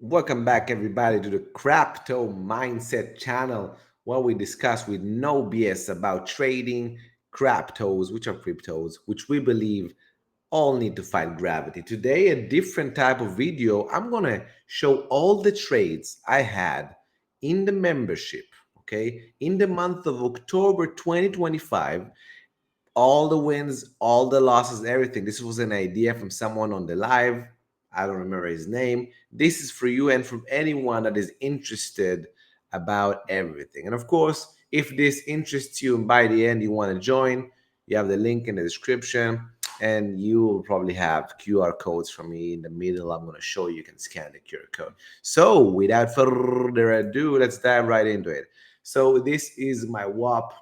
Welcome back, everybody, to the Crypto Mindset channel, where we discuss with no BS about trading cryptos, which are cryptos, which we believe all need to fight gravity. Today, a different type of video. I'm going to show all the trades I had in the membership, okay, in the month of October 2025, all the wins, all the losses, everything. This was an idea from someone on the live. I don't remember his name. This is for you and from anyone that is interested about everything. And of course, if this interests you and by the end you want to join, you have the link in the description and you will probably have QR codes from me in the middle. I'm going to show you, you can scan the QR code. So without further ado, let's dive right into it. So this is my WAP.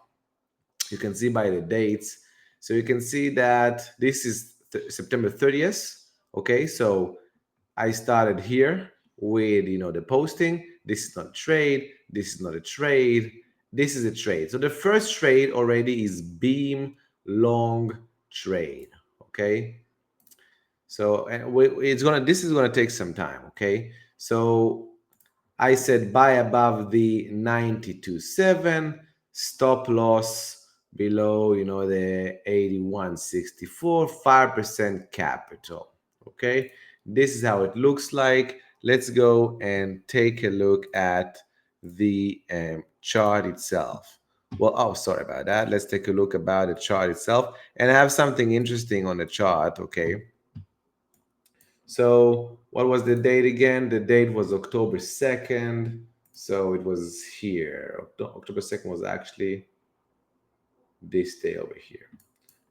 You can see by the dates. So you can see that this is September 30th. Okay, so I started here with the posting. This is not a trade. This is not a trade. This is a trade. So the first trade already is beam long trade. Okay. So this is gonna take some time. Okay. So I said buy above the 92.7, stop loss below, the 81.64, 5% capital. Okay, this is how it looks like. Let's go and take a look at the chart itself. Well, oh, sorry about that. Let's take a look about the chart itself. And I have something interesting on the chart, okay? So what was the date again? The date was October 2nd. So it was here. October 2nd was actually this day over here.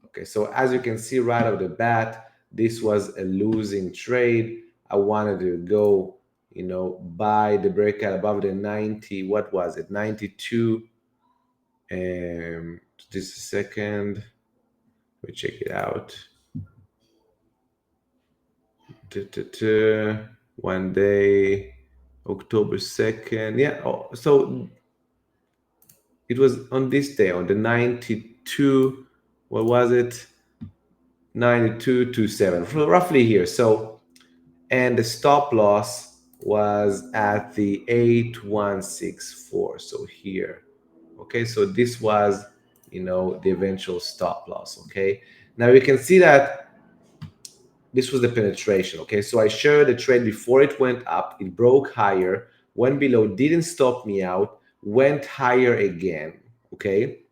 Okay, so as you can see right off the bat, this was a losing trade. I wanted to go, buy the breakout above the 90. What was it? 92. Just a second. Let me check it out. One day, October 2nd. Yeah. Oh, so it was on this day, on the 92. What was it? 92.27, roughly here. So, and the stop loss was at the 8164. So here. Okay. So this was, the eventual stop loss. Okay. Now you can see that this was the penetration. Okay, so I shared the trade before it went up, it broke higher, went below, didn't stop me out, went higher again. Okay,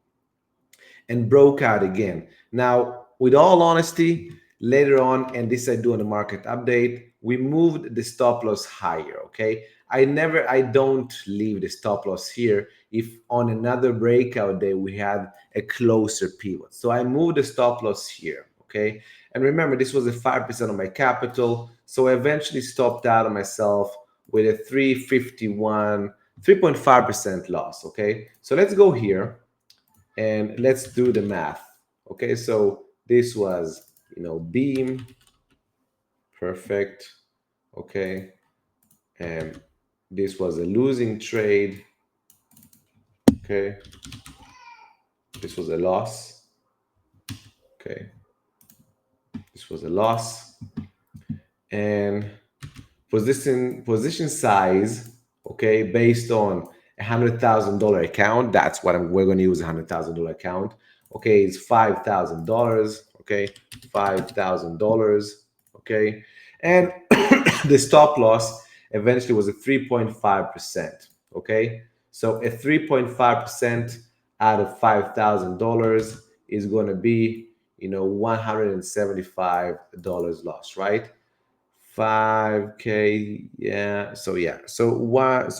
and broke out again. Now, with all honesty, later on, and this I do on the market update, we moved the stop loss higher. Okay, I don't leave the stop loss here if on another breakout day we had a closer pivot. So I moved the stop loss here. Okay, and remember, this was a 5% of my capital. So I eventually stopped out on myself with a 351, 3.5% loss. Okay, so let's go here and let's do the math. Okay, so this was, beam, perfect. Okay, and this was a losing trade. Okay, this was a loss. Okay, this was a loss. And position size, okay, based on $100,000 account. That's what we're going to use, $100,000 account. Okay, it's $5,000. Okay, $5,000. Okay, and the stop loss eventually was a 3.5%. Okay, so a 3.5% out of $5,000 is going to be, $175 loss, right? 5K, yeah. So yeah, so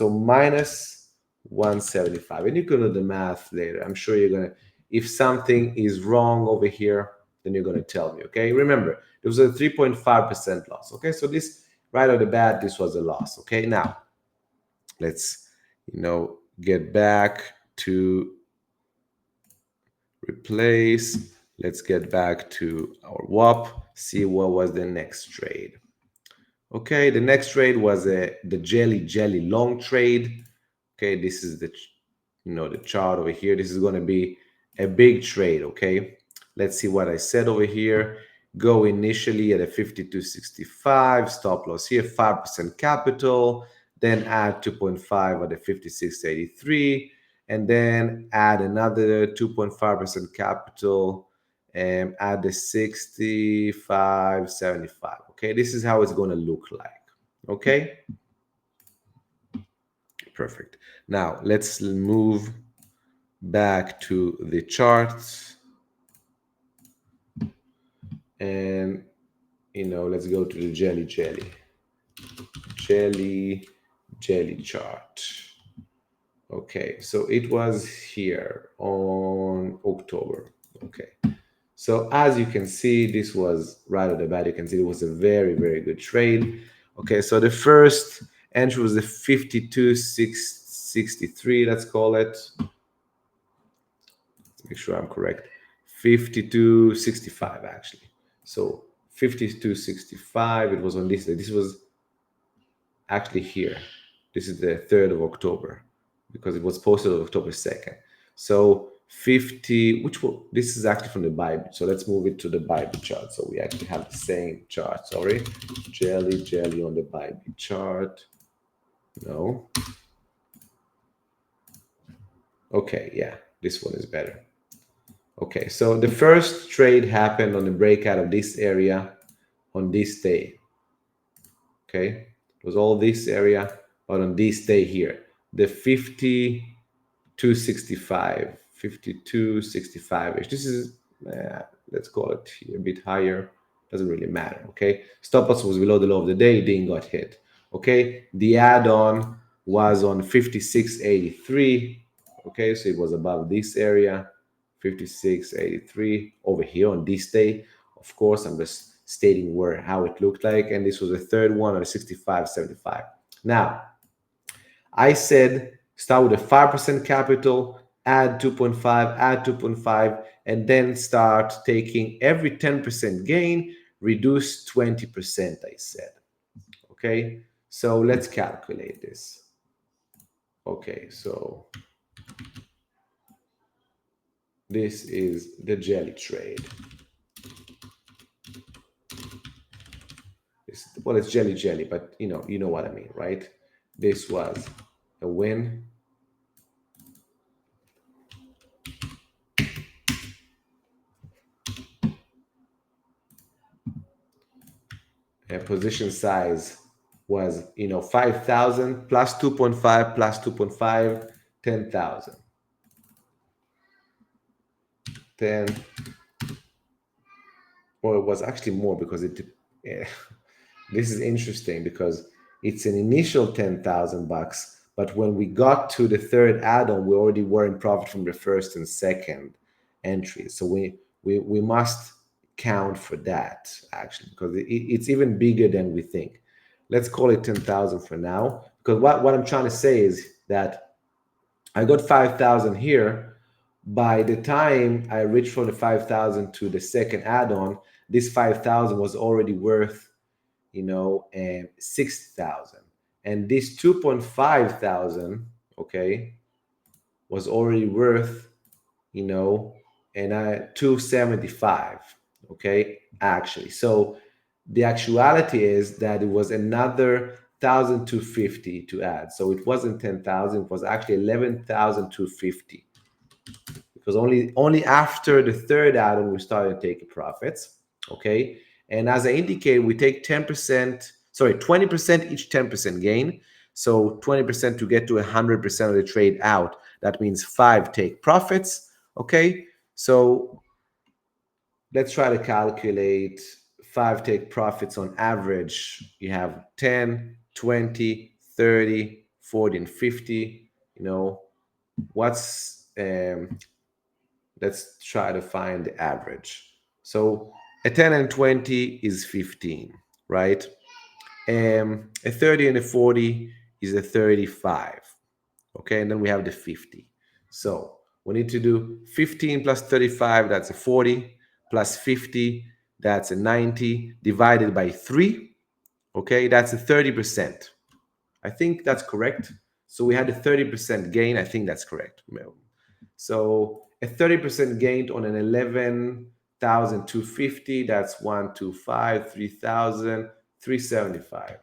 minus 175, and you can do the math later. I'm sure you're gonna, if something is wrong over here, then you're gonna tell me. Okay, remember there was a 3.5% loss. Okay, so this right off the bat, this was a loss. Okay, now let's get back to replace. Let's get back to our WAP. See what was the next trade. Okay, the next trade was the jelly long trade. Okay, this is the chart over here. This is going to be a big trade. Okay, let's see what I said over here. go initially at a 52.65, stop loss here, 5% capital, then add 2.5 at a 56.83, and then add another 2.5% capital and add the 65.75. Okay, this is how it's going to look like. Okay, perfect. Now let's move back to the charts, and let's go to the jelly chart. Okay, so it was here on October. Okay, so as you can see, this was right at the bat. You can see it was a very, very good trade. Okay, so the first entry was the 52.63, let's call it. Let's make sure I'm correct. 52.65 actually. So 52.65, it was on this day. This was actually here. This is the 3rd of October because it was posted on October 2nd. So 50, which one? This is actually from the Bible. So let's move it to the Bible chart. So we actually have the same chart. Sorry. Jelly on the Bible chart. No. Okay, yeah, this one is better. Okay, so the first trade happened on the breakout of this area on this day. Okay, it was all this area, but on this day here, the 52.65, 52.65ish. This is, let's call it a bit higher. Doesn't really matter. Okay, stop loss was below the low of the day, it didn't got hit. Okay, the add-on was on 56.83. Okay, so it was above this area, 56.83 over here on this day. Of course, I'm just stating how it looked like, and this was the third one on 65.75. Now, I said start with a 5% capital, add 2.5, add 2.5, and then start taking every 10% gain, reduce 20%, I said. Okay, so let's calculate this. Okay, so this is the jelly trade. Well, it's jelly, but you know what I mean, right? This was a win. Position size was 5,000 plus 2.5 plus 2.5, 10,000. 10, or it was actually more because this is interesting because it's an initial 10,000 bucks, but when we got to the third add-on, we already were in profit from the first and second entry. So we must count for that actually, because it's even bigger than we think. Let's call it 10,000 for now, because what I'm trying to say is that I got 5,000 here. By the time I reached from the 5,000 to the second add-on, this 5,000 was already worth 6,000, and this 2.5 thousand, okay, was already worth and 275, okay, actually. So the actuality is that it was another 1,250 to add. So it wasn't 10,000, it was actually 11,250, because only after the third add-on we started taking profits. Okay, and as I indicated, we take 10%, sorry, 20% each 10% gain. So 20% to get to 100% of the trade out. That means 5 take profits. Okay, so let's try to calculate 5 take profits on average. You have 10, 20, 30, 40, and 50. What's let's try to find the average. So a 10 and 20 is 15, right? A 30 and a 40 is a 35. Okay, and then we have the 50. So we need to do 15 plus 35, that's a 40, plus 50, that's a 90, divided by 3. Okay, that's a 30%. I think that's correct. So we had a 30% gain. I think that's correct. So a 30% gain on an 11,000 1,250. That's 125, 3,000, 375.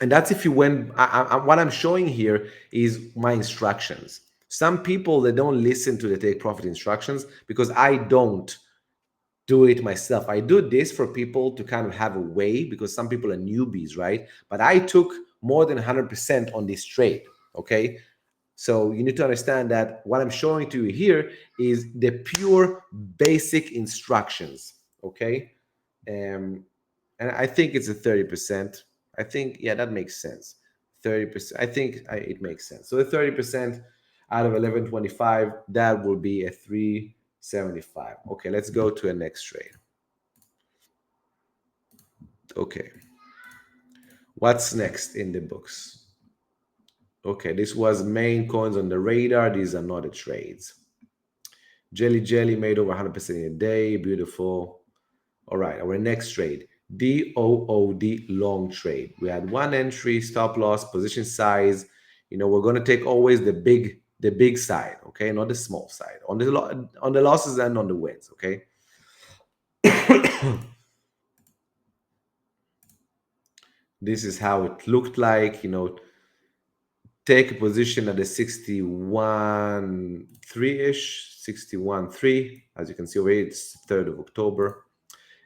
And that's if you went. What I'm showing here is my instructions. Some people, they don't listen to the take profit instructions because I don't do it myself. I do this for people to kind of have a way, because some people are newbies, right? But I took more than 100% on this trade. Okay. So you need to understand that what I'm showing to you here is the pure basic instructions. Okay. Um, and I think it's a 30%. I think, yeah, that makes sense. 30%. I think it makes sense. So the 30% out of 1125, that will be a 375. Okay, let's go to a next trade. Okay, what's next in the books? Okay, this was main coins on the radar. These are not the trades. Jelly Jelly made over 100% in a day. Beautiful. All right, our next trade, DOOD long trade. We had one entry, stop loss, position size. We're going to take always the big side, okay, not the small side. On the losses and on the wins, okay. This is how it looked like. Take a position at the 61 3-ish, 61 3. As you can see over here, it's 3rd of October.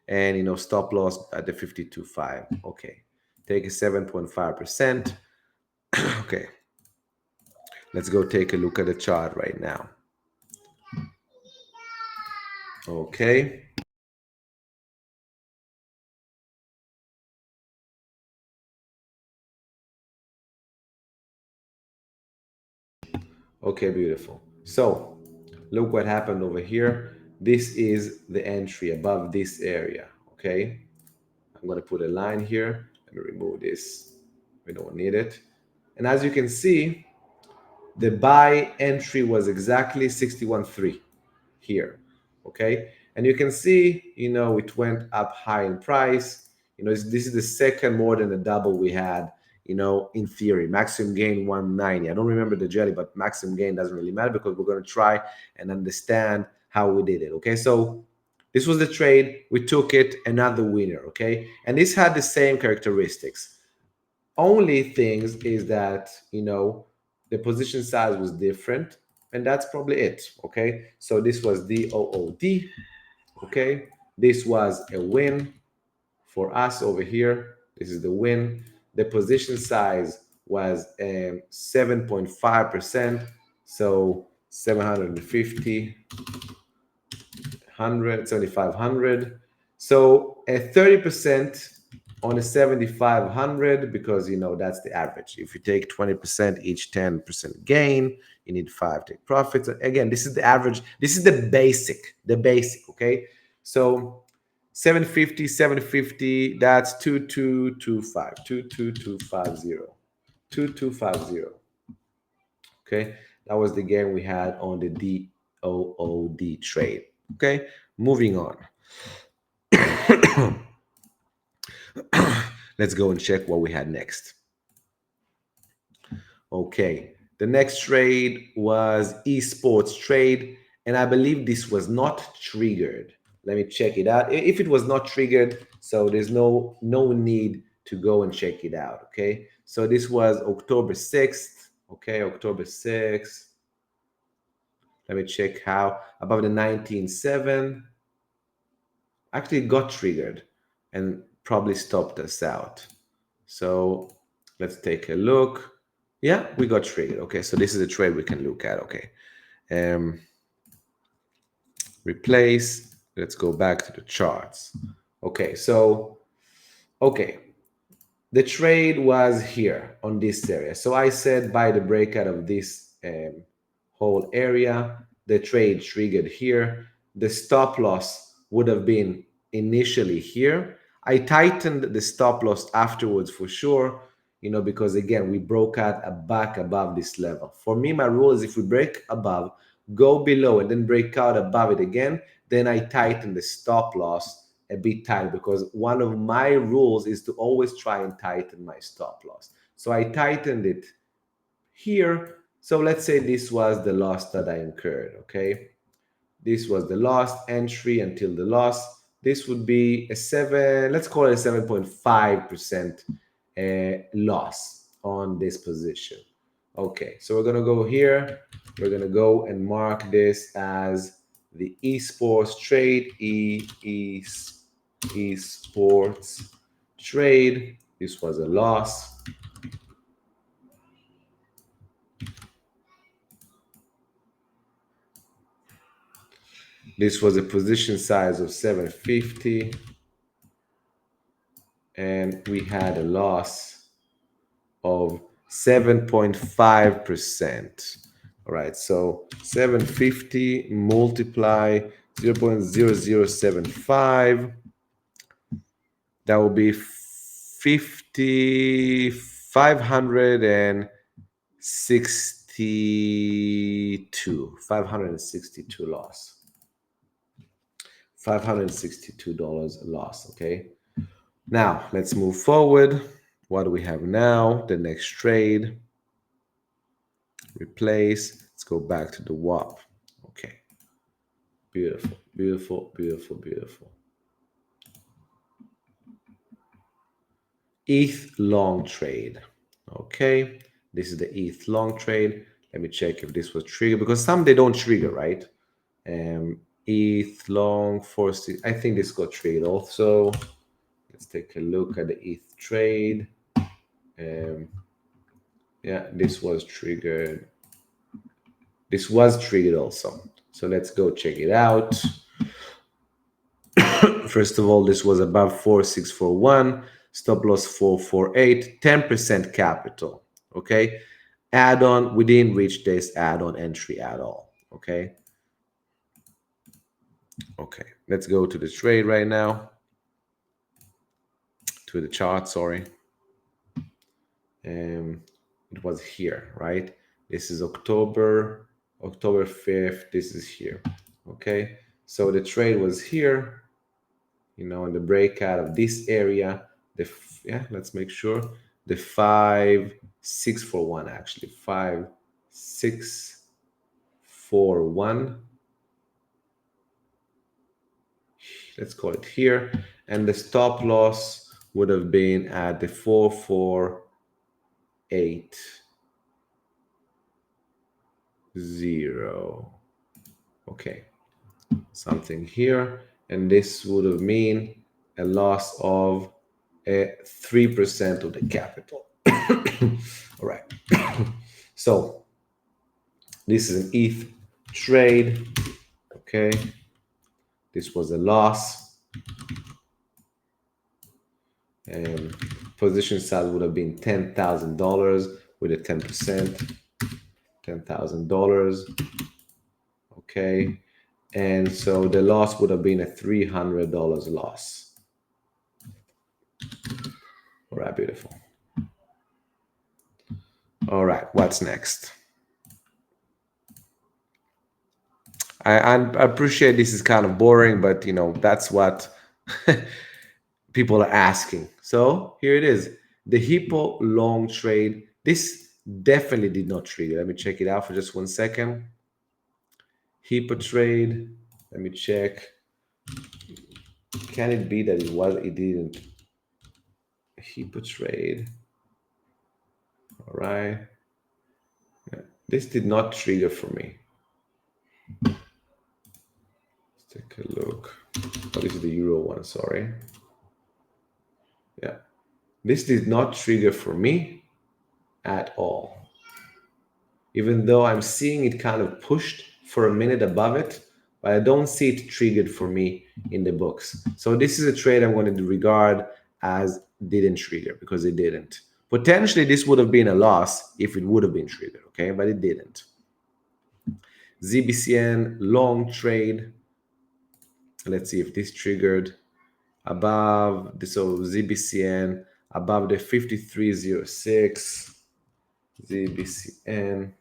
And stop loss at the 52.5. Okay, take a 7.5%. Okay, let's go take a look at the chart right now. Okay, okay, beautiful. So look what happened over here. This is the entry above this area. Okay, I'm going to put a line here. Let me remove this, we don't need it. And as you can see, the buy entry was exactly 61.3 here. Okay, and you can see, it went up high in price. This is the second more than the double we had, in theory. Maximum gain 190. I don't remember the jelly, but maximum gain doesn't really matter because we're going to try and understand how we did it. Okay, so this was the trade, we took it, another winner. Okay, and this had the same characteristics. Only things is that, the position size was different, and that's probably it. Okay, so this was DOOD. Okay, this was a win for us over here. This is the win. The position size was 7.5%, so 750, 100, 7,500. So a 30% on a 7,500, because that's the average. If you take 20%, each 10% gain, you need 5 take profits. Again, this is the average. This is the basic. Okay, so 750, 750, that's 2225, 22250, 2250. Okay, that was the game we had on the DOOD trade. Okay, moving on. Let's go and check what we had next. Okay, the next trade was esports trade, and I believe this was not triggered. Let me check it out. If it was not triggered, so there's no need to go and check it out. Okay, so this was October 6th. Okay, October 6th. Let me check how above the 19.7. Actually got triggered and probably stopped us out. So let's take a look. Yeah, we got triggered. Okay, so this is a trade we can look at. Okay, um, replace. Let's go back to the charts. Okay, so okay, the trade was here on this area. So I said by the breakout of this whole area, the trade triggered here. The stop loss would have been initially here. I tightened the stop loss afterwards for sure, because again, we broke out a back above this level. For me, my rule is if we break above, go below and then break out above it again, then I tighten the stop loss a bit tight, because one of my rules is to always try and tighten my stop loss. So I tightened it here. So let's say this was the loss that I incurred, okay? This was the last entry until the loss. This would be a 7, let's call it a 7.5% loss on this position. Okay, so we're going to go here. We're going to go and mark this as the esports trade, esports trade. This was a loss. This was a position size of 750. And we had a loss of 7.5%. All right, so 750 multiply 0.0075. That will be 562 loss. $562 loss, okay? Now, let's move forward. What do we have now? The next trade. Replace. Let's go back to the WAP. Okay. Beautiful, beautiful, beautiful, beautiful. ETH long trade. Okay. This is the ETH long trade. Let me check if this was triggered, because some they don't trigger, right? ETH long for, I think this got triggered also. Let's take a look at the ETH trade. Yeah, this was triggered. This was triggered also. So let's go check it out. First of all, this was above 4641, stop loss 448, 10% capital. Okay. Add-on, we didn't reach this add-on entry at all. Okay. Okay. Let's go to the trade right now. To the chart, sorry. It was here, right? This is October 5th. This is here. Okay. So the trade was here, in the breakout of this area. Let's make sure the 5641, actually 5641. Let's call it here, and the stop loss would have been at the 4480. Okay, something here, and this would have mean a loss of 3% of the capital. All right. So this is an ETH trade. Okay. This was a loss. And position size would have been $10,000 with a 10%. $10,000. Okay. And so the loss would have been a $300 loss. All right, beautiful. All right, what's next? I appreciate this is kind of boring, but that's what people are asking. So here it is, the Hippo long trade. This definitely did not trigger. Let me check it out for just 1 second. Hippo trade. Let me check. Can it be that it didn't? Hippo trade. All right. Yeah. This did not trigger for me. Let's take a look. Oh, this is the Euro one, sorry. Yeah. This did not trigger for me at all. Even though I'm seeing it kind of pushed for a minute above it, but I don't see it triggered for me in the books. So this is a trade I'm going to regard as didn't trigger, because it didn't. Potentially, this would have been a loss if it would have been triggered, okay? But it didn't. ZBCN long trade. Let's see if this triggered above. So ZBCN above the 5306. ZBCN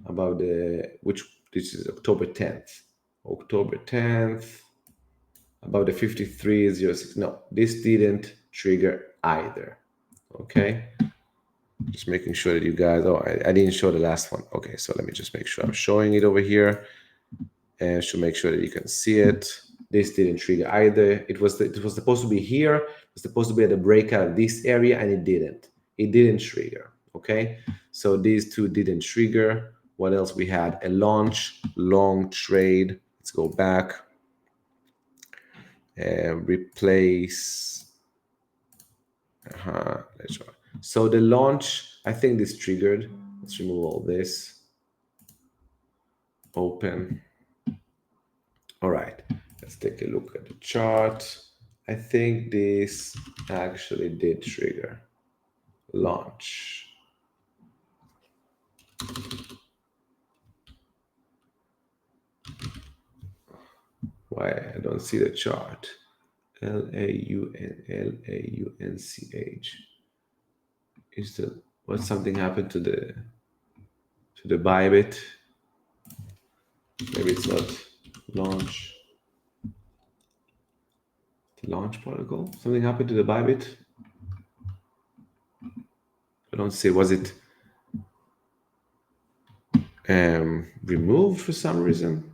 above the, which this is October 10th. October 10th, above the 53.06. No, this didn't trigger either. Okay. Just making sure that you guys, oh, I didn't show the last one. Okay, so let me just make sure I'm showing it over here and should make sure that you can see it. This didn't trigger either. It was supposed to be here. It was supposed to be at the breakout of this area, and it didn't. It didn't trigger. Okay, so these two didn't trigger. What else we had? A launch long trade. Let's go back and replace. Let's try. So the launch, I think this triggered. Let's remove all this. Open. All right, let's take a look at the chart. I think this actually did trigger launch. Why I don't see the chart? Launch. Is the what something happened to the Bybit? Maybe it's not launch. The launch protocol. Something happened to the Bybit. I don't see. Was it removed for some reason?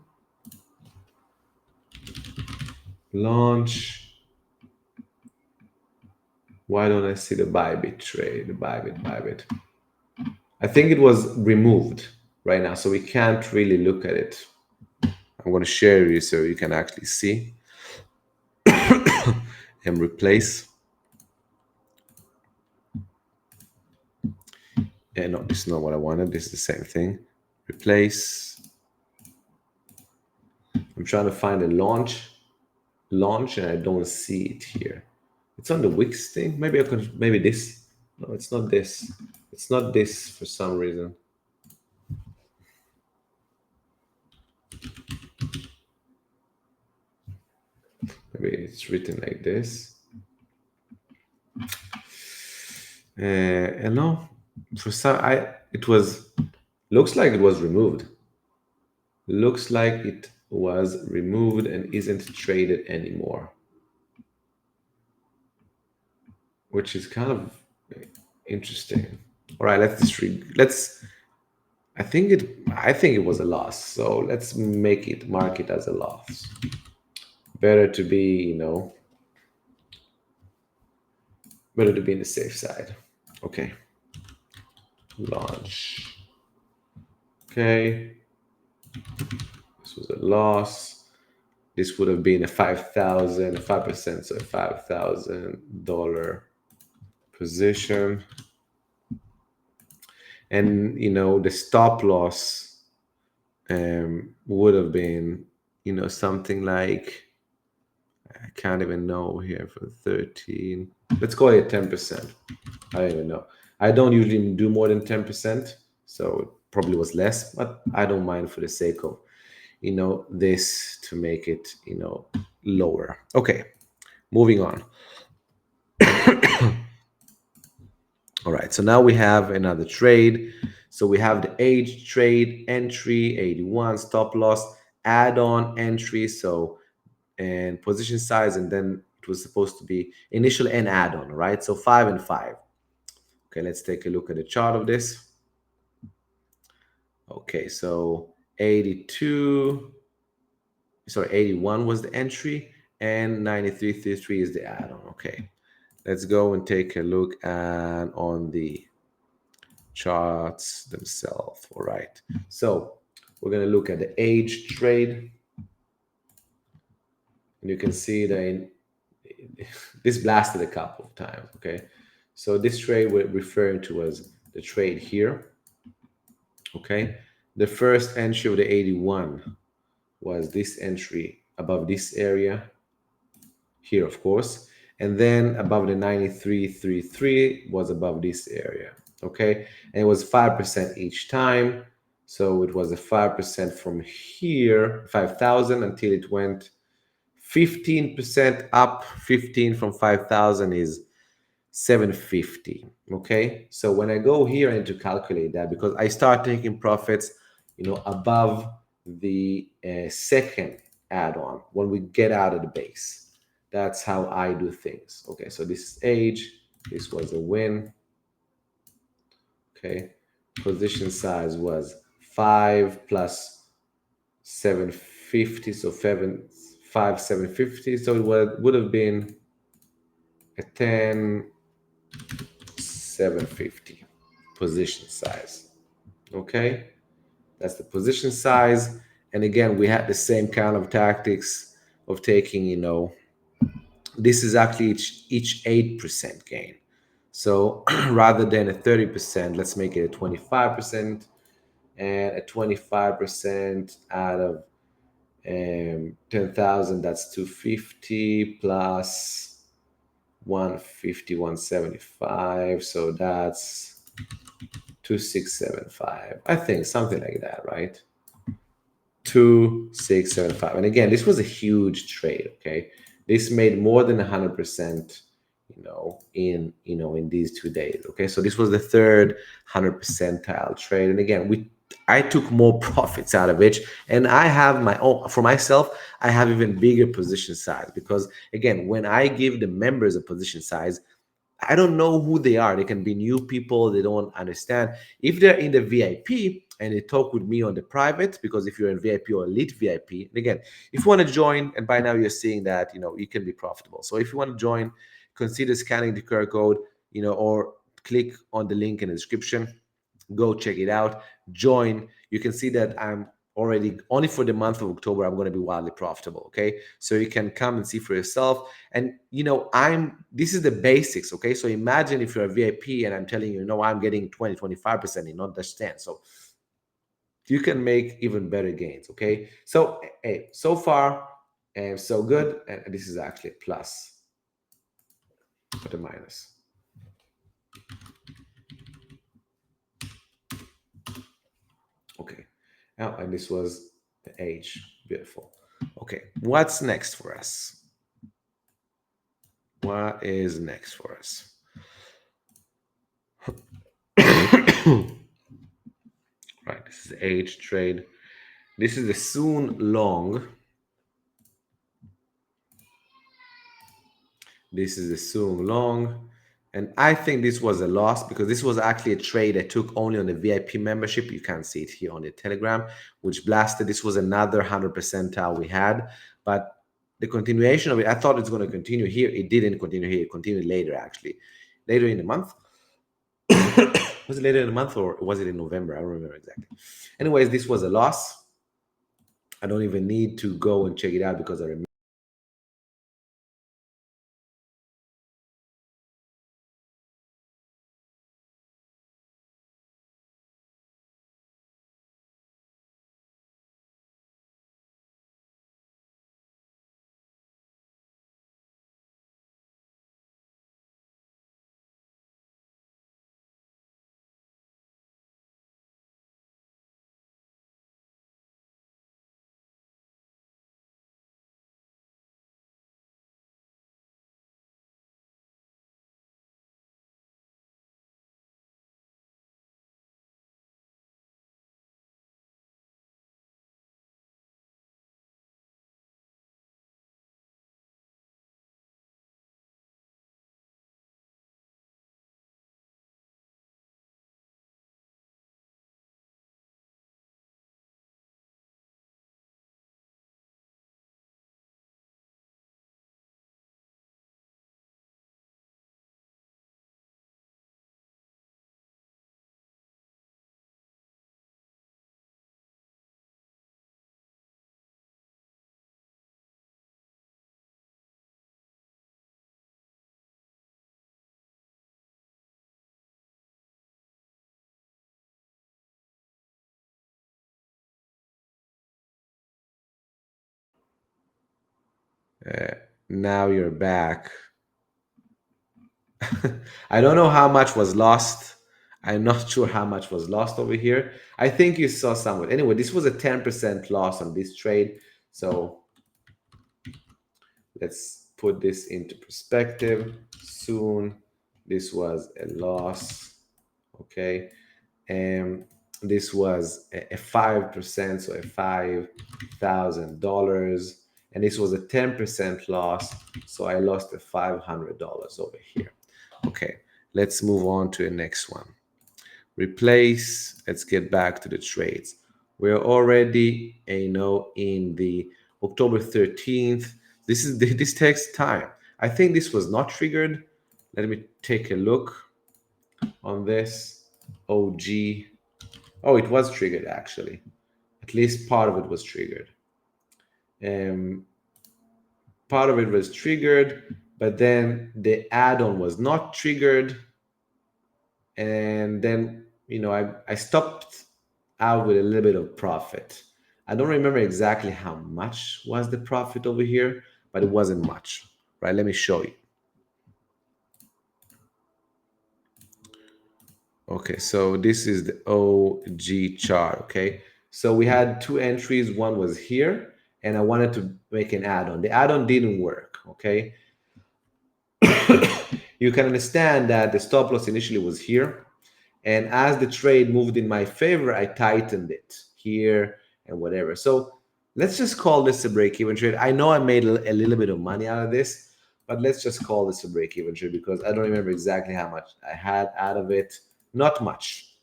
Launch. Why don't I see the Bybit trade? The Bybit. I think it was removed right now, so we can't really look at it. I'm going to share you so you can actually see and replace. Yeah, no, this is not what I wanted. This is the same thing. Replace. I'm trying to find a launch, and I don't see it here. It's on the Wix thing. Maybe I could. Maybe this. No, it's not this. It's not this for some reason. Maybe it's written like this. And no, for some, it was looks like it was removed. Looks like it was removed and isn't traded anymore, which is kind of interesting. All right, let's just read. Let's. I think it was a loss. So let's mark it as a loss. Better to be, better to be in the safe side. Okay. Launch. Okay. This was a loss. This would have been a 5%, so a $5,000 position. And, the stop loss would have been, something like, I can't even know here for 13. Let's call it 10%. I don't even know. I don't usually do more than 10%, so it probably was less, but I don't mind for the sake of, this to make it, lower. Okay, moving on. All right, so now we have another trade. So we have the age trade entry, 81 stop loss, add-on entry. So and position size, and then it was supposed to be initial and add-on, right? So 5 and 5. Okay, let's take a look at the chart of this. Okay, so 81 was the entry, and 93.33 is the add-on. Okay, let's go and take a look at on the charts themselves. All right, so we're going to look at the age trade, and you can see that this blasted a couple of times. Okay, so this trade we're referring to as the trade here. Okay, the first entry of the 81 was this entry above this area here, of course, and then above the 93.33 was above this area. Okay, and it was 5% each time. So it was a 5% from here, 5,000, until it went 15% up. 15 from 5,000 is 750. Okay, so when I go here and to calculate that, because I start taking profits above the second add-on when we get out of the base. That's how I do things. Okay, so this is age. This was a win. Okay, position size was 5 plus 750, so 750. So it would have been a 10 750 position size. Okay, that's the position size. And again, we had the same kind of tactics of taking, this is actually each 8% gain. So rather than a 30%, let's make it a 25%, and a 25% out of 10,000, that's 250 plus 150, 175. So that's 2675. I think something like that, right? 2675. And again, this was a huge trade. Okay, this made more than 100%. In these 2 days. Okay, so this was the third 100 percentile trade, and again, I took more profits out of it, and I have my own for myself. I have even bigger position size because again, when I give the members a position size, I don't know who they are. They can be new people. They don't understand. If they're in the VIP and they talk with me on the private, because if you're in VIP or elite VIP, and again, if you want to join, and by now you're seeing that, you can be profitable. So if you want to join, consider scanning the QR code, or click on the link in the description. Go check it out. Join. You can see that I'm already only for the month of October, I'm going to be wildly profitable. Okay. So you can come and see for yourself. And this is the basics. Okay. So imagine if you're a VIP and I'm telling you, no, I'm getting 20, 25%, you understand. So you can make even better gains. Okay. So, hey, so far, so good. And this is actually a plus, not a minus. Okay. Now, and this was the age. Beautiful. Okay. What's next for us? What is next for us? Right. This is age trade. This is the soon long. This is the soon long. And I think this was a loss because this was actually a trade I took only on the VIP membership. You can't see it here on the Telegram, which blasted. This was another 100 percentile we had. But the continuation of it, I thought it's going to continue here. It didn't continue here. It continued later, actually. Later in the month. Was it later in the month or was it in November? I don't remember exactly. Anyways, this was a loss. I don't even need to go and check it out because I remember. Now you're back. I don't know how much was lost. I'm not sure how much was lost over here. I think you saw somewhere. Anyway, this was a 10% loss on this trade. So let's put this into perspective. Soon, this was a loss. Okay. this was a 5%, so a $5,000, and this was a 10% loss, so I lost a $500 over here. Okay, let's move on to the next one. Replace. Let's get back to the trades. We're already, in the October 13th. This takes time. I think this was not triggered. Let me take a look on this. OG. Oh, it was triggered actually. At least part of it was triggered. Um, Part of it was triggered, but then the add-on was not triggered, and then I stopped out with a little bit of profit. I don't remember exactly how much was the profit over here, but it wasn't much. Right? Let me show you. Okay, so this is the OG chart. Okay, so we had two entries. One was here, and I wanted to make an add-on. The add-on didn't work. Okay, you can understand that the stop loss initially was here, and as the trade moved in my favor, I tightened it here and whatever. So let's just call this a break-even trade. I know I made a little bit of money out of this, but let's just call this a break-even trade because I don't remember exactly how much I had out of it. Not much.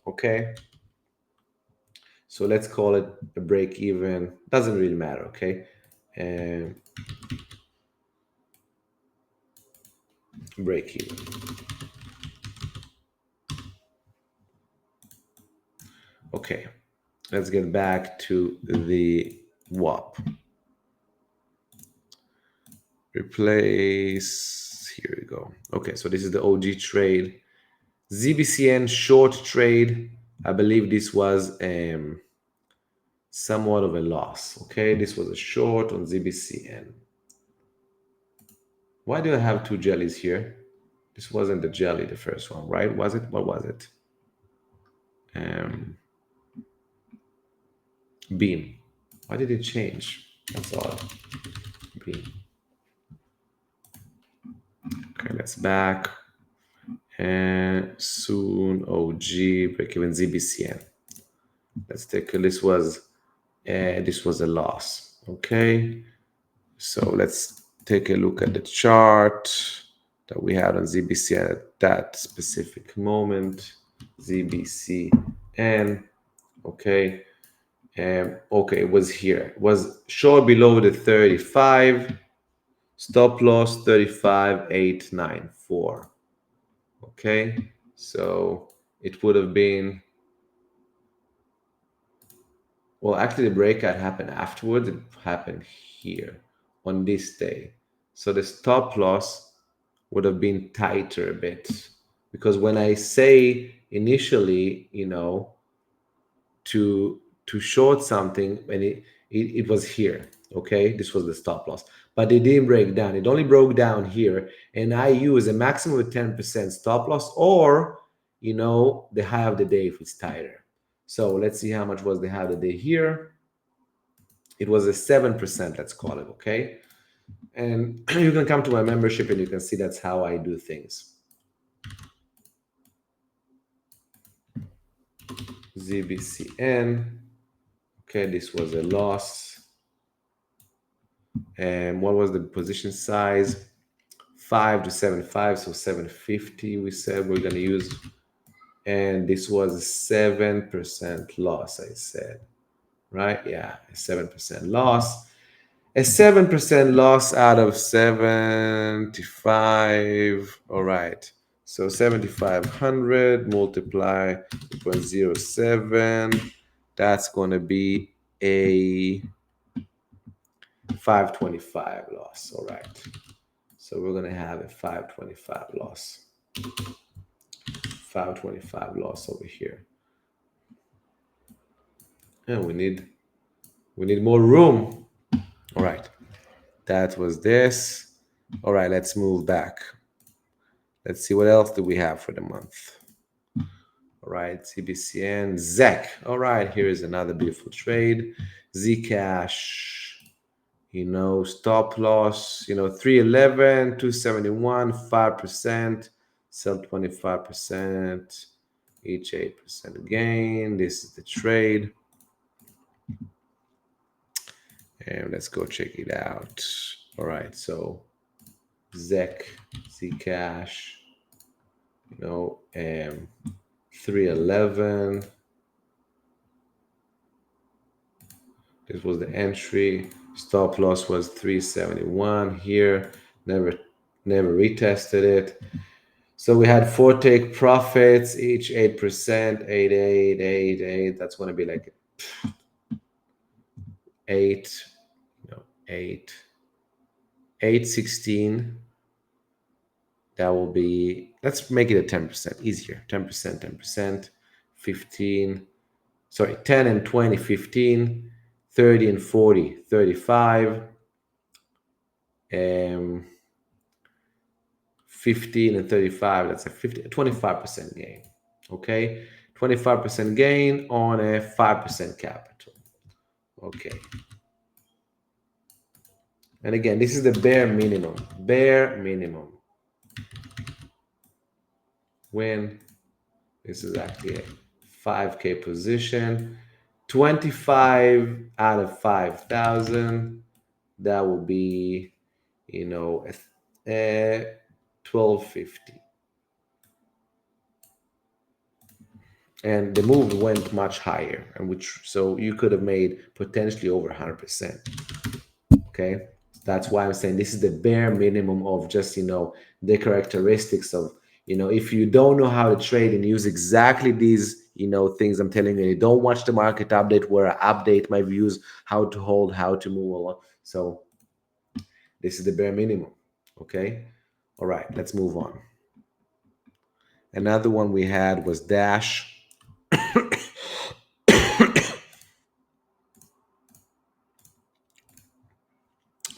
Okay. So let's call it a break-even. Doesn't really matter. Okay. And break-even. Okay. Let's get back to the WAP. Replace. Here we go. Okay, so this is the OG trade. ZBCN short trade. I believe this was somewhat of a loss. Okay, this was a short on ZBCN. Why do I have two jellies here? This wasn't the jelly, the first one, right? Was it? What was it? Beam. Why did it change? That's odd. Beam. Okay, let's back. And soon OG break even ZBCN. Let's take a, this was a loss. Okay, so let's take a look at the chart that we had on ZBCN at that specific moment. ZBCN. Okay, okay, it was here. It was short below the 35. Stop loss 35,894. Okay, so it would have been, well, actually the breakout happened afterwards. It happened here on this day. So the stop loss would have been tighter a bit, because when I say initially, to short something, and it was here. Okay, this was the stop loss, but it didn't break down. It only broke down here, and I use a maximum of 10% stop loss, or the high of the day if it's tighter. So let's see how much was the high of the day here. It was a 7%, let's call it. Okay, and you can come to my membership and you can see that's how I do things. ZBCN. Okay, this was a loss. And what was the position size? 5 to 7.5, so 750 we said we're going to use. And this was a 7% loss, I said. Right? Yeah, a 7% loss. A 7% loss out of 75. All right. So 7,500 multiply 0.07. That's going to be a 525 loss. All right. So we're going to have a 525 loss. 525 loss over here. And we need more room. All right. That was this. All right, let's move back. Let's see what else do we have for the month. All right, CBCN, ZEC. All right, here is another beautiful trade. Zcash, stop loss, 311, 271, 5%, sell 25%. each 8% gain. This is the trade. And let's go check it out. All right, so ZEC, Zcash, 311. This was the entry. Stop loss was 371 here. Never retested it. So we had four take profits, each 8%, 8, 8, 8, 8. That's going to be like 8, 8, 816. That will be, let's make it a 10% easier. 10%, 10%, 15, sorry, 10 and 20, 15, 30 and 40, 35, 15 and 35, that's a 25% gain. Okay, 25% gain on a 5% capital. Okay. And again, this is the bare minimum. Bare minimum. When this is actually a 5K position, 25 out of 5,000, that will be, 1250. And the move went much higher, and which so you could have made potentially over 100%. Okay, that's why I'm saying this is the bare minimum of just the characteristics of if you don't know how to trade and use exactly these things I'm telling you, you don't watch the market update where I update my views, how to hold, how to move along. So this is the bare minimum. Okay, all right, let's move on. Another one we had was Dash.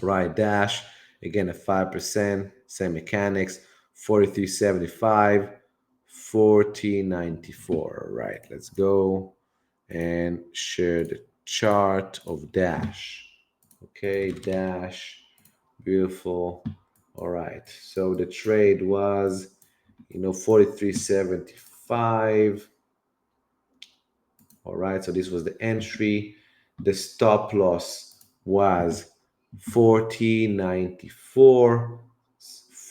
Right, Dash, again at 5%, same mechanics, 43.75, 14.94. Right, let's go and share the chart of Dash. Okay, Dash, beautiful. All right, so the trade was 43.75. All right, so this was the entry. The stop loss was 14.94.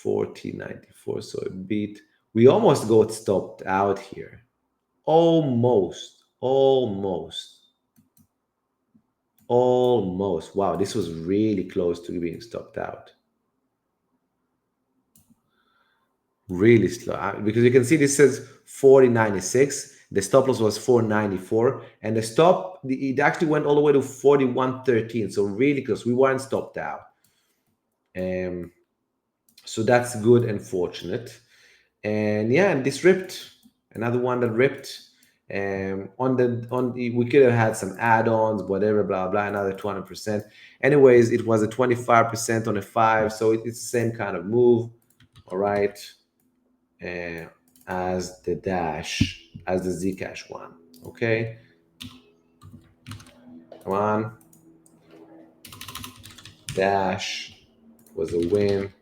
14.94, so a bit. We almost got stopped out here. Almost. Wow, this was really close to being stopped out. Really slow, because you can see this says 40.96. The stop loss was 4.94, and the stop, it actually went all the way to 41.13, so really close. We weren't stopped out. So that's good and fortunate. And yeah, and this ripped. Another one that ripped. We could have had some add-ons, whatever, blah blah, another 200%. Anyways, it was a 25% on a 5, so it's the same kind of move. All right. As the Dash, as the Zcash one. Okay, come on. Dash was a win,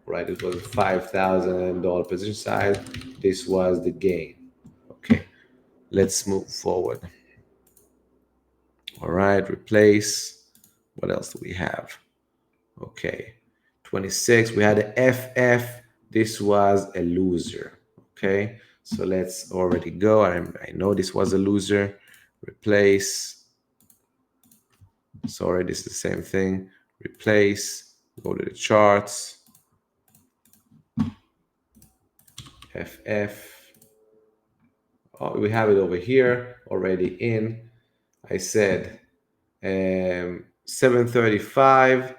right? It was a $5,000 position size. This was the gain. Okay, let's move forward. All right, replace. What else do we have? Okay, 26. We had a FF. This was a loser. Okay, so let's already go. I know this was a loser. Replace. Sorry, this is the same thing. Replace. Go to the charts. FF. Oh, we have it over here already in. I said 735.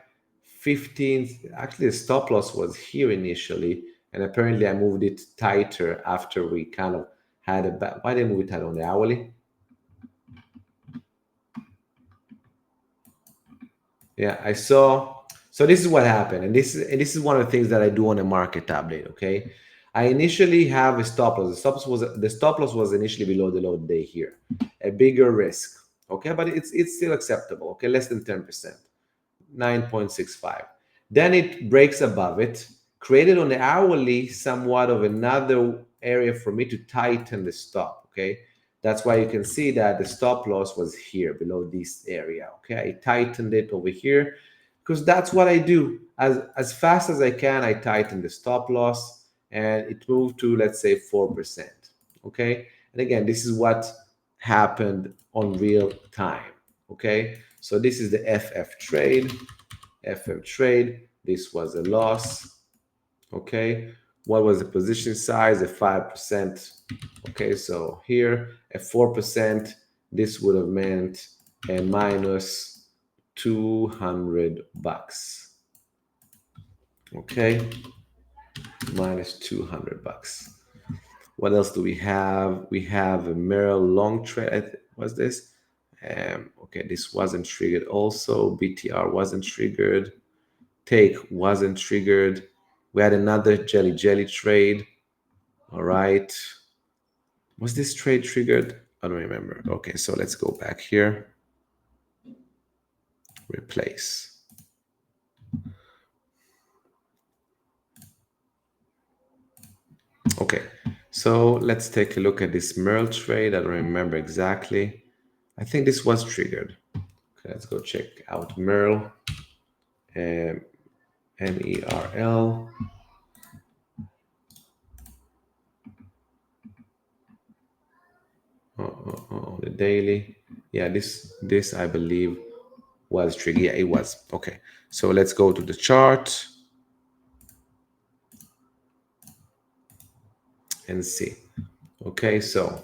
15. Actually, the stop loss was here initially, and apparently I moved it tighter after we kind of had a. Why did I move it tight on the hourly? Yeah, I saw. So this is what happened, and this is one of the things that I do on a market update. Okay, I initially have a stop loss. The stop loss was initially below the low day here, a bigger risk. Okay, but it's still acceptable. Okay, less than 10%, 9.65. Then it breaks above it, created on the hourly somewhat of another area for me to tighten the stop. Okay, that's why you can see that the stop loss was here below this area. Okay, I tightened it over here because that's what I do. As fast as I can, I tighten the stop loss, and it moved to, let's say, 4%. Okay, and again, this is what happened on real time. Okay, so this is the FF trade. FF trade. This was a loss. Okay, what was the position size? A 5%. Okay, so here at 4%, this would have meant a minus $200. Okay, minus $200. What else do we have? We have a Merrill long trade. What's this? Okay, this wasn't triggered. Also, BTR wasn't triggered. Take wasn't triggered. We had another jelly trade. All right. Was this trade triggered? I don't remember. Okay, so let's go back here. Replace. Okay, so let's take a look at this Merl trade. I don't remember exactly. I think this was triggered. Okay, let's go check out Merl. MERL. The daily. Yeah, this I believe was triggered. Yeah, it was. Okay, so let's go to the chart and see. Okay, so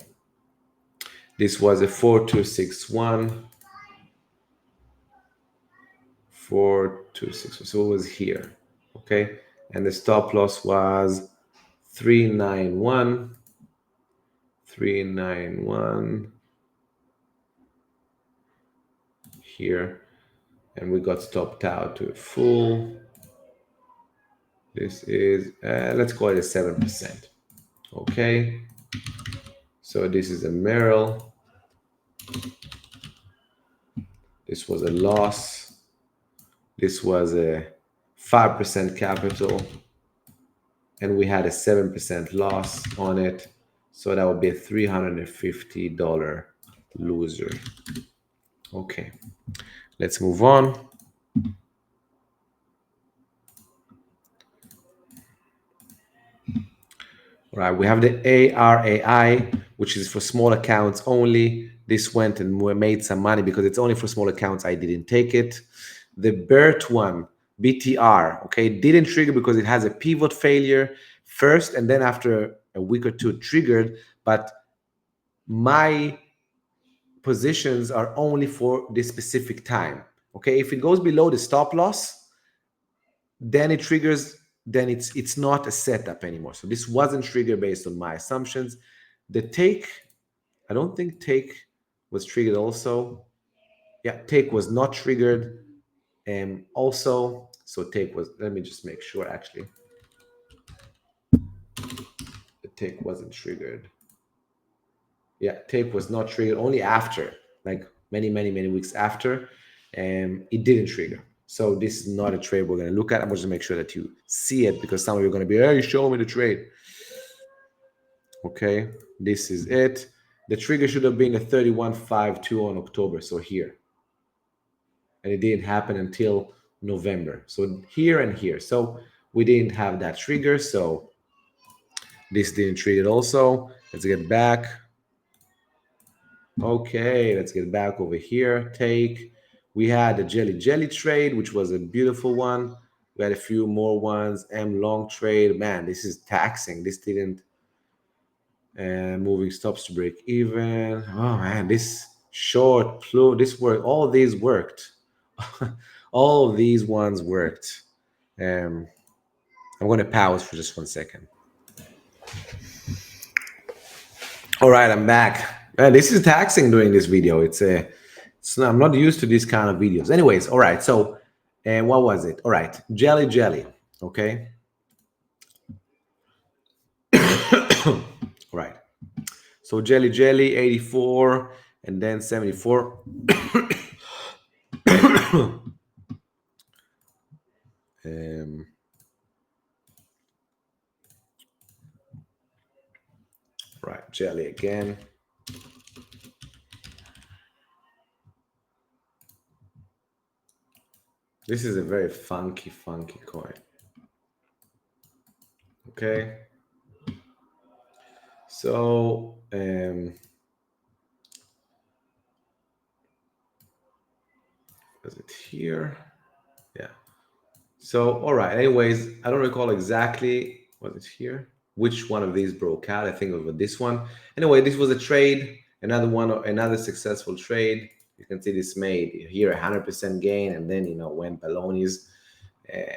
this was a 4261. 4261. So it was here. Okay, and the stop loss was 391. 391 here, and we got stopped out to a full. This is let's call it a 7%. Okay, so this is a Merrill. This was a loss. This was a 5% capital, and we had a 7% loss on it. So that would be a $350 loser. Okay, let's move on. All right, we have the ARAI, which is for small accounts only. This went and made some money because it's only for small accounts. I didn't take it. The BERT one, BTR, okay, didn't trigger because it has a pivot failure first, and then after a week or two, it triggered. But my positions are only for this specific time. Okay, if it goes below the stop loss, then it triggers, then it's not a setup anymore. So this wasn't triggered based on my assumptions. The take, I don't think take was triggered also. Yeah, take was not triggered. Also, so take was, let me just make sure actually. The take wasn't triggered. Yeah, take was not triggered, only after, like many weeks after, and it didn't trigger. So this is not a trade we're going to look at. I'm going to make sure that you see it because some of you are going to be, hey, show me the trade. Okay, this is it. The trigger should have been a 31.52 on October, so here. And it didn't happen until November. So here and here. So we didn't have that trigger, so this didn't trigger also. Let's get back. Okay, let's get back over here. Take. We had a jelly trade, which was a beautiful one. We had a few more ones. M long trade. Man, this is taxing. This didn't. Moving stops to break even. Oh man, this short plume. This worked. All of these worked. All of these ones worked. I'm going to pause for just 1 second. All right, I'm back. Man, this is taxing doing this video. I'm not used to these kind of videos. Anyways, all right. So, and what was it? All right, jelly. Okay. All right. So jelly, 84, and then 74. Right, jelly again. This is a very funky coin. Okay, so is it here? Yeah. So, all right. Anyways, I don't recall exactly was it here which one of these broke out. I think it was this one. Anyway, this was a trade. Another one, another successful trade. You can see this made here 100% gain, and then went balonies.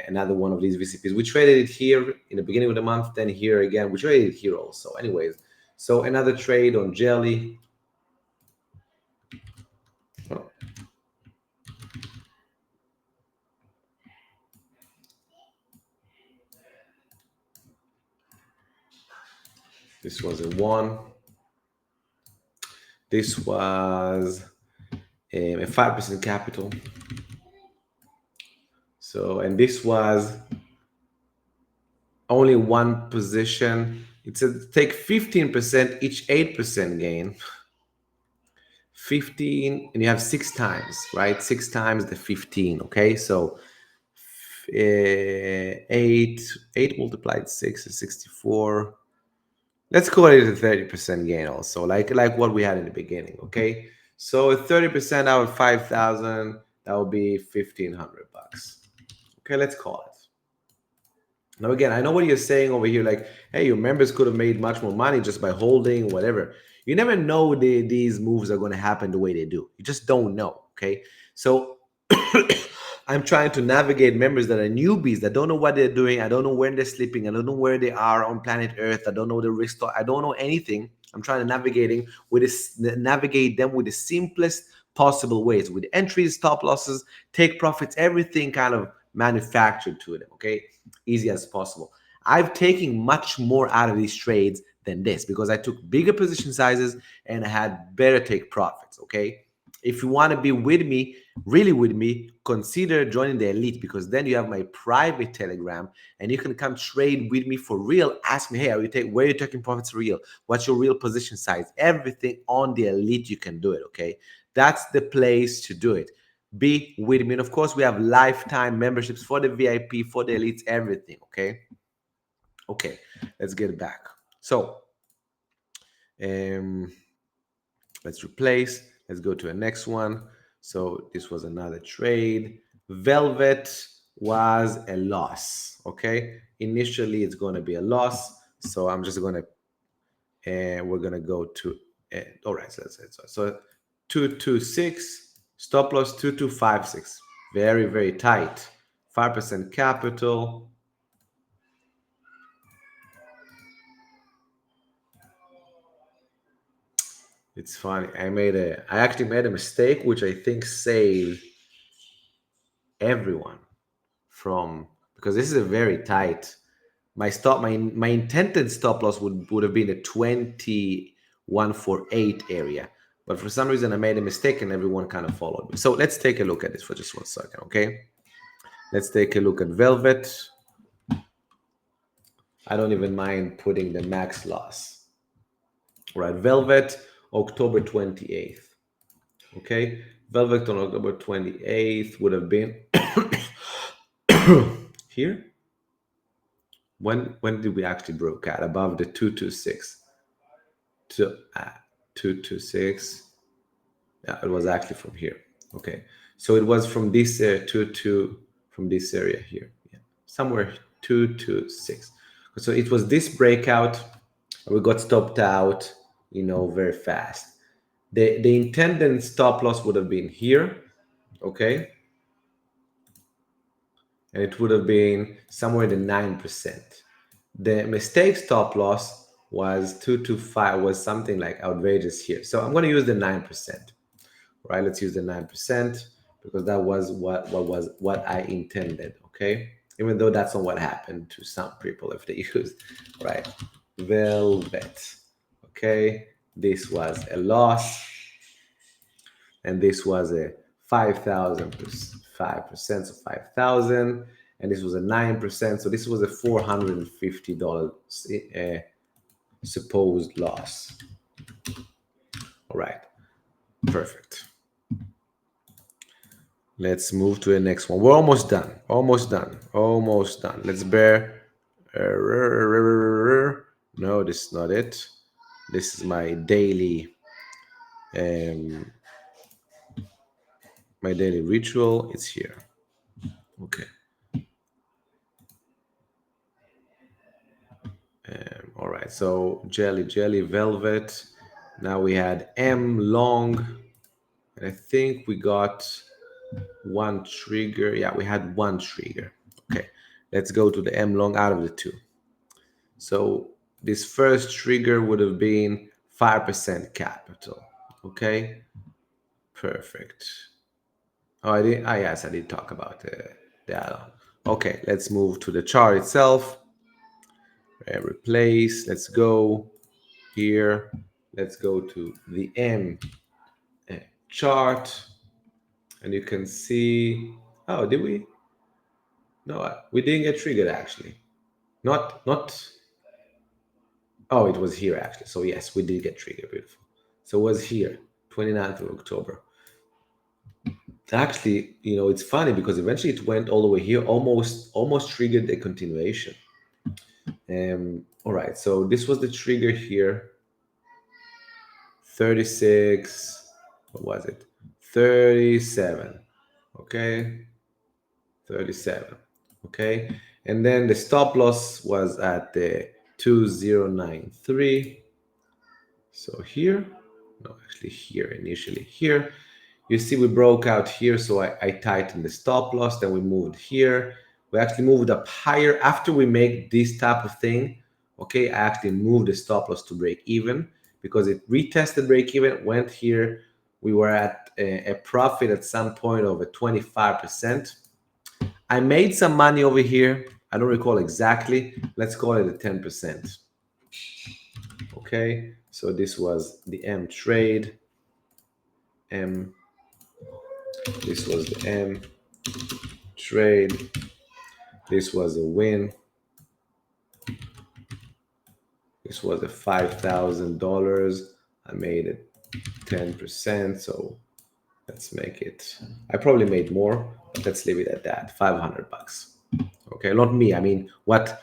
Another one of these VCPs. We traded it here in the beginning of the month, then here again. We traded it here also. Anyways, so another trade on jelly. Oh, this was a one. This was a 5% capital. So, and this was only one position. It's a take 15%, each 8% gain. 15, and you have six times, right? Six times the 15. Okay, so eight, eight multiplied six is 64. Let's call it a 30% gain also, like what we had in the beginning. Okay, so 30% out of 5,000, that would be $1,500. Okay, let's call it. Now, again, I know what you're saying over here, like, hey, your members could have made much more money just by holding, whatever. You never know these moves are going to happen the way they do. You just don't know. Okay. So I'm trying to navigate members that are newbies that don't know what they're doing. I don't know where they're sleeping. I don't know where they are on planet Earth. I don't know the risk. I don't know anything. I'm trying to navigate them with the simplest possible ways, with entries, stop losses, take profits, everything kind of manufactured to them. Okay, easy as possible. I've taken much more out of these trades than this because I took bigger position sizes and I had better take profits. Okay, if you want to be with me, really with me, consider joining the elite because then you have my private Telegram and you can come trade with me for real. Ask me, hey, where are you taking profits real? What's your real position size? Everything on the elite, you can do it. Okay, that's the place to do it. Be with me, and of course, we have lifetime memberships for the VIP, for the elites, everything. Okay, let's get back. So, um, let's replace. Let's go to the next one. So this was another trade. Velvet was a loss. Okay, initially it's going to be a loss. So I'm just going to, and we're going to go to, all right. So 226 stop loss 2256. Very tight. 5% capital. It's funny. I actually made a mistake, which I think saved everyone from because this is a very tight. My intended stop loss would have been a 2148 area, but for some reason I made a mistake and everyone kind of followed me. So let's take a look at this for just 1 second, okay? Let's take a look at Velvet. I don't even mind putting the max loss. All right, Velvet, October 28th. Okay, Velvet on October 28th would have been here. When did we actually broke out above the 226? To 226. Yeah, it was actually from here. Okay, so it was from this from this area here. Yeah, somewhere 226. So it was this breakout. We got stopped out, very fast. The intended stop loss would have been here. Okay, and it would have been somewhere in the 9%. The mistake stop loss was 225, was something like outrageous here. So I'm going to use the 9%. Right? Let's use the 9% because that was what I intended. Okay, even though that's not what happened to some people if they used right Velvet. Okay, this was a loss, and this was a 5,000 5%, so 5,000, and this was a 9%, so this was a $450 supposed loss. All right, perfect. Let's move to the next one. We're almost done. Almost done. Almost done. Let's bear. No, this is not it. This is um, my daily ritual. It's here. Okay. All right. So jelly, velvet. Now we had M long, and I think we got one trigger. Yeah, we had one trigger. Okay. Let's go to the M long out of the two. So this first trigger would have been 5% capital. Okay, perfect. Oh, I did. Ah, yes, I did talk about the add-on. Okay, let's move to the chart itself. Replace. Let's go here. Let's go to the M chart, and you can see. Oh, did we? No, we didn't get triggered actually. Not. Oh, it was here actually. So yes, we did get triggered. Beautiful. So it was here, 29th of October. Actually, it's funny because eventually it went all the way here, almost triggered a continuation. All right, so this was the trigger here. 36. What was it? 37. Okay, 37. Okay, and then the stop loss was at the 2093. So here, no, actually here, initially here. You see we broke out here, so I tightened the stop loss, then we moved here. We actually moved up higher after we make this type of thing. Okay, I actually moved the stop loss to break even because it retested break even, went here. We were at a profit at some point of a 25%. I made some money over here. I don't recall exactly. Let's call it a 10%. Okay, so this was the M trade. M. This was the M trade. This was a win. This was a $5,000. I made it 10%. So let's make it. I probably made more, but let's leave it at that. $500. Okay, not me. I mean, what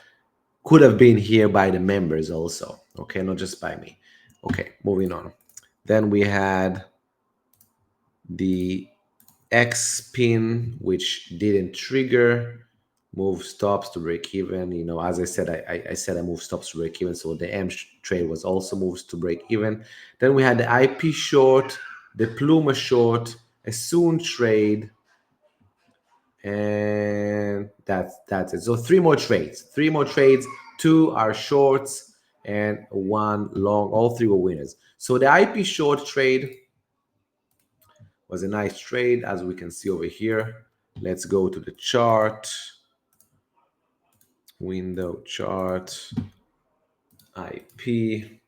could have been here by the members also. Okay, not just by me. Okay, moving on. Then we had the X pin, which didn't trigger. Move stops to break even. As I said, I said I moved stops to break even. So the M trade was also moves to break even. Then we had the IP short, the Pluma short, a Soon trade, and that's it. So three more trades. Three more trades. Two are shorts and one long. All three were winners. So the IP short trade was a nice trade, as we can see over here. Let's go to the chart. Window chart. IP.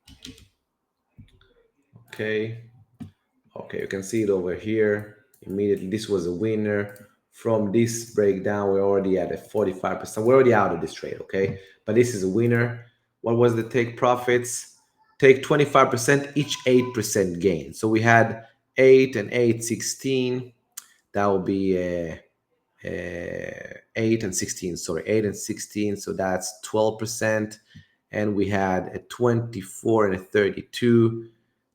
Okay. Okay, you can see it over here. Immediately, this was a winner. From this breakdown, we're already at a 45%. We're already out of this trade, okay? But this is a winner. What was the take profits? Take 25%, each 8% gain. So we had 8 and 8, 16. That will be 8 and 16, sorry, 8 and 16. So that's 12%. And we had a 24 and a 32.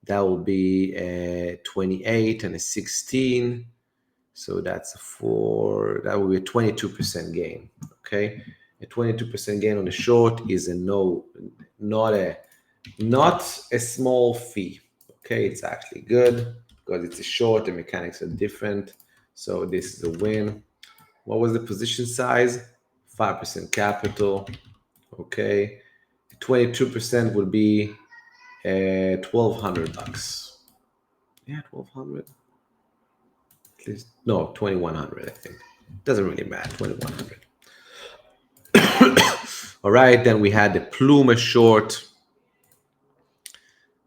That will be a 28 and a 16. So that's that will be a 22% gain. Okay. A 22% gain on the short is not a small fee. Okay. It's actually good because it's a short, the mechanics are different. So this is a win. What was the position size? 5% capital. Okay. 22% would be $1,200. Yeah, 1,200. At least no, 2,100. I think doesn't really matter. 2,100. All right. Then we had the Pluma short.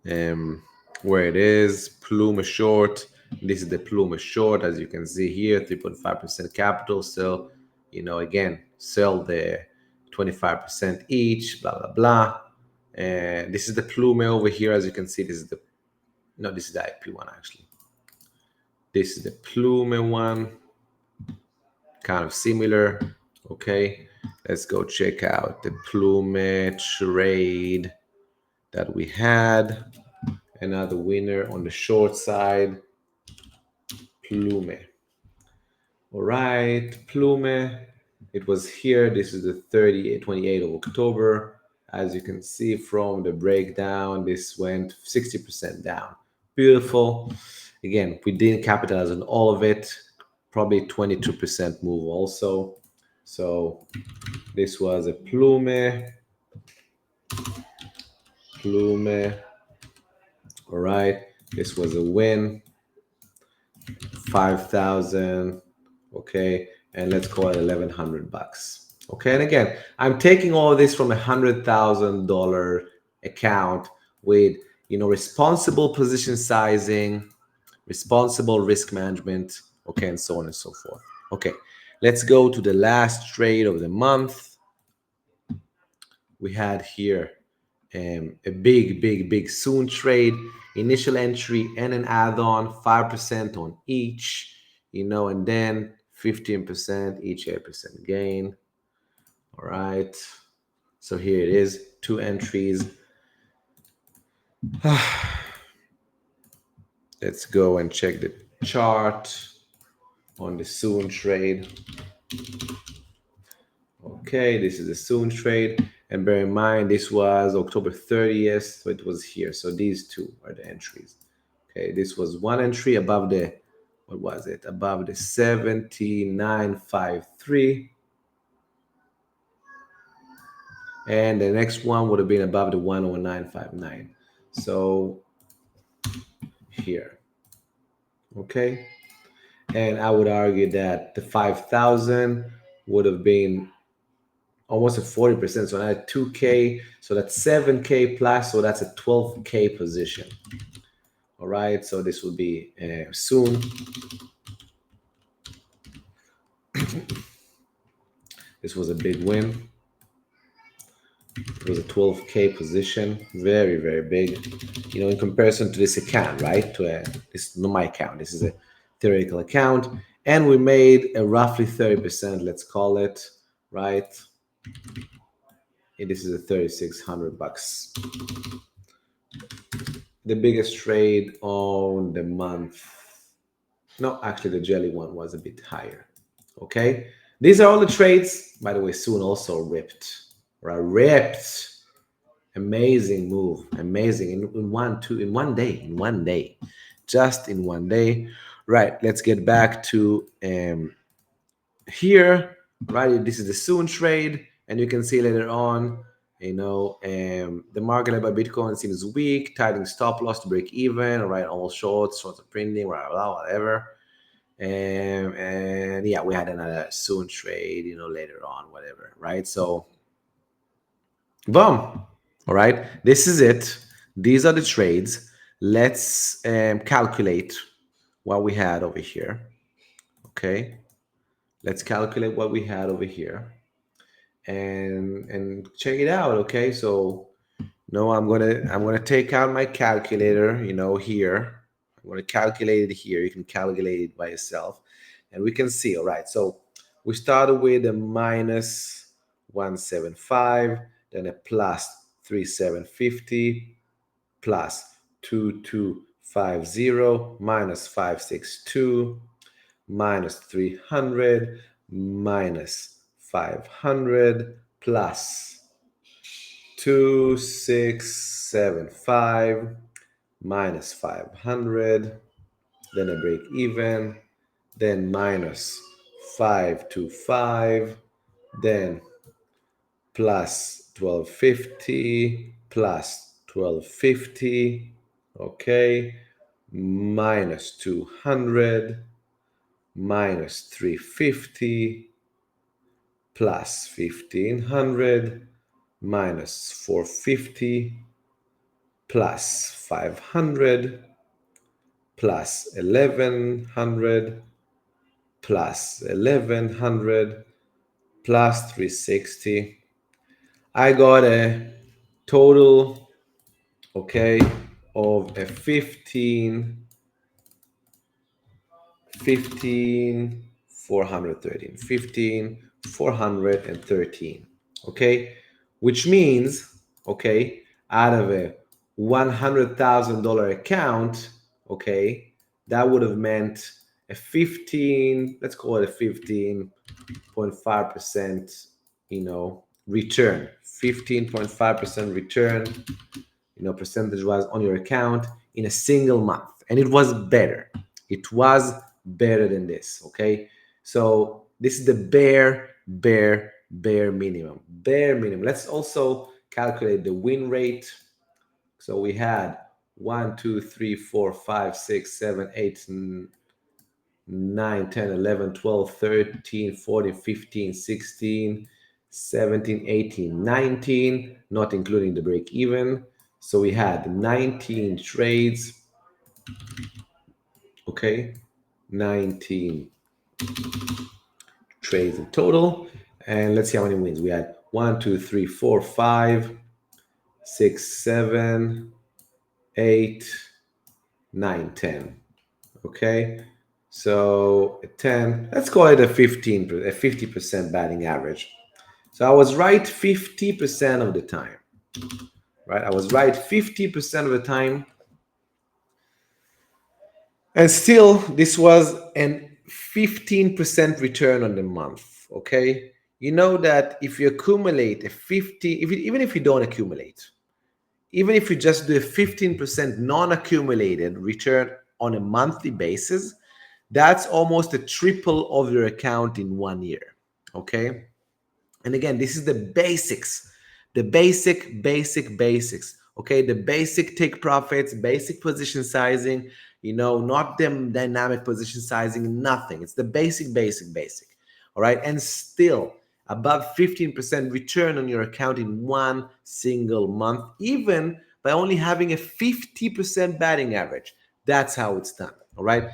Where it is Pluma short. This is the Pluma short, as you can see here, 3.5% capital. So, again, sell the 25% each. Blah blah blah. And this is the Plume over here. As you can see, this is the, no, this is the IP one actually. This is the Plume one, kind of similar. Okay, let's go check out the Plume trade that we had. Another winner on the short side, Plume. All right, Plume. It was here. This is the 28th of October. As you can see from the breakdown, this went 60% down. Beautiful. Again, we didn't capitalize on all of it. Probably 22% move also. So this was a Plume. All right. This was a win. 5,000. Okay, and let's call it 1,100 bucks. Okay, and again, I'm taking all of this from $100,000 account with, responsible position sizing, responsible risk management, okay, and so on and so forth. Okay, let's go to the last trade of the month. We had here a big soon trade, initial entry and an add-on, 5% on each, and then 15% each, 8% gain. All right, so here it is, two entries. Let's go and check the chart on the soon trade. Okay, this is the soon trade, and bear in mind this was October 30th, so it was here. So these two are the entries. Okay, this was one entry above the, what was it? Above the 79.53. And the next one would have been above the 109.59. So here. Okay. And I would argue that the 5,000 would have been almost a 40%. So now 2K. So that's 7K plus. So that's a 12K position. All right. So this will be soon. This was a big win. It was a 12K position, very big. In comparison to this account, right? This is not my account. This is a theoretical account, and we made a roughly 30%. Let's call it, right? And this is a 3,600 bucks. The biggest trade on the month. No, actually, the jelly one was a bit higher. Okay, these are all the trades. By the way, soon also ripped. Right, ripped. Amazing move, amazing in one day, just in one day. Right, let's get back to here. Right, this is the soon trade, and you can see later on, the market led by Bitcoin seems weak, tightening stop loss to break even. Right, all shorts are printing, whatever. And yeah, we had another soon trade, later on, whatever. Right, so boom. All right, this is it. These are the trades. Let's calculate what we had over here. Okay, let's calculate what we had over here, and check it out. Okay, so no, I'm gonna take out my calculator. Here I'm gonna calculate it here. You can calculate it by yourself, and we can see. All right, so we started with a minus 175, then a plus 3750, plus 2250, minus 562, minus 300, minus 500, plus 2675, minus 500, then a break even, then minus 525, then plus 1250, plus 1250, okay, minus 200, minus 350, plus 1500, minus 450, plus 500, plus 1100, plus 1100, plus 360. I got a total, okay, of a 413, okay, which means, okay, out of a $100,000 account, okay, that would have meant a 15, let's call it a 15.5%, return, 15.5% return, percentage wise on your account in a single month. And it was better. It was better than this. Okay. So this is the bare minimum. Bare minimum. Let's also calculate the win rate. So we had 1, 2, 3, 4, 5, 6, 7, 8, 9, 10, 11, 12, 13, 14, 15, 16, 17, 18, 19, not including the break even. So we had 19 trades, okay, 19 trades in total. And let's see how many wins. We had 1, 2, 3, 4, 5, 6, 7, 8, 9, 10. Okay. So 10, let's call it a 50% batting average. So I was right 50% of the time, right? I was right 50% of the time. And still, this was an 15% return on the month, okay? You know that if you accumulate a 50, even if you don't accumulate, even if you just do a 15% non-accumulated return on a monthly basis, that's almost a triple of your account in 1 year, okay? And again, this is the basics, the basics, okay? The basic take profits, basic position sizing, not them dynamic position sizing, nothing. It's the basic, all right? And still above 15% return on your account in one single month, even by only having a 50% batting average. That's how it's done, all right?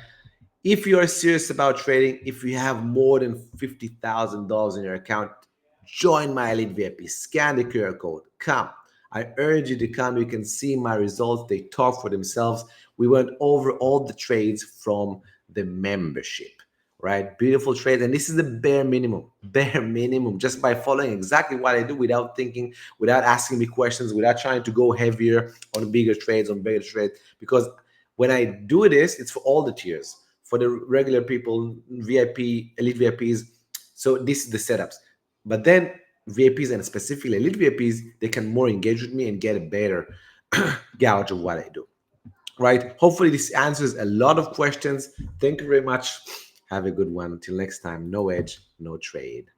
If you are serious about trading, if you have more than $50,000 in your account, join my Elite VIP. Scan the QR code. Come. I urge you to come. You can see my results. They talk for themselves. We went over all the trades from the membership, right? Beautiful trades. And this is the bare minimum, just by following exactly what I do without thinking, without asking me questions, without trying to go heavier on bigger trades, because when I do this, it's for all the tiers, for the regular people, VIP, elite VIPs. So this is the setups. But then VIPs and specifically elite VIPs, they can more engage with me and get a better gauge of what I do. Right? Hopefully this answers a lot of questions. Thank you very much. Have a good one. Until next time, no edge, no trade.